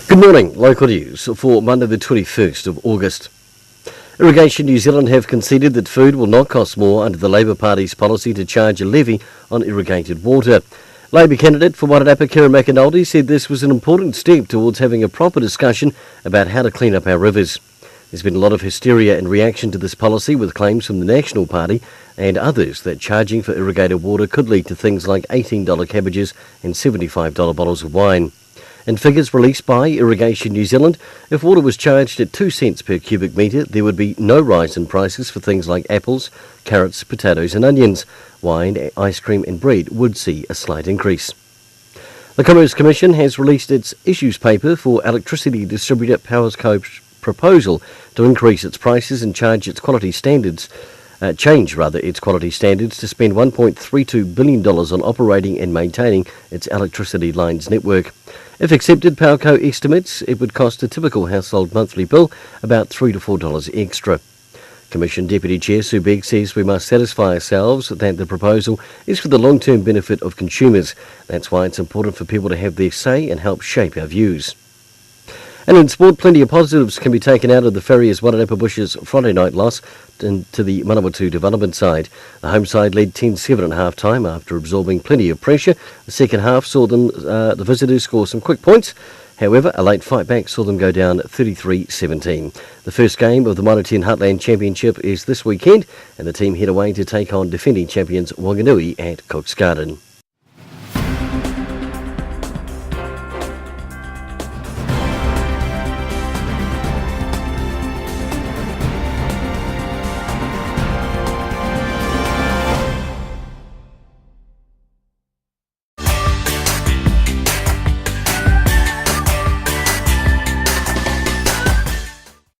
Good morning, local news for Monday the 21st of August. Irrigation New Zealand have conceded that food will not cost more under the Labour Party's policy to charge a levy on irrigated water. Labour candidate for Wairarapa, Karen McInulty, said this was an important step towards having a proper discussion about how to clean up our rivers. There's been a lot of hysteria in reaction to this policy, with claims from the National Party and others that charging for irrigated water could lead to things like $18 cabbages and $75 bottles of wine. In figures released by Irrigation New Zealand, if water was charged at 2 cents per cubic metre, there would be no rise in prices for things like apples, carrots, potatoes and onions. Wine, ice cream and bread would see a slight increase. The Commerce Commission has released its issues paper for electricity distributor Powerscope's proposal to increase its prices and change its quality standards to spend $1.32 billion on operating and maintaining its electricity lines network. If accepted, Powerco estimates it would cost a typical household monthly bill about $3 to $4 extra. Commission Deputy Chair Sue Begg says we must satisfy ourselves that the proposal is for the long-term benefit of consumers. That's why it's important for people to have their say and help shape our views. And in sport, plenty of positives can be taken out of the Farriers Wairarapa Bush's Friday night loss to the Manawatu development side. The home side led 10-7 at half-time after absorbing plenty of pressure. The second half saw them, the visitors, score some quick points. However, a late fight back saw them go down 33-17. The first game of the Minor 10 Heartland Championship is this weekend, and the team head away to take on defending champions Wanganui at Cook's Garden.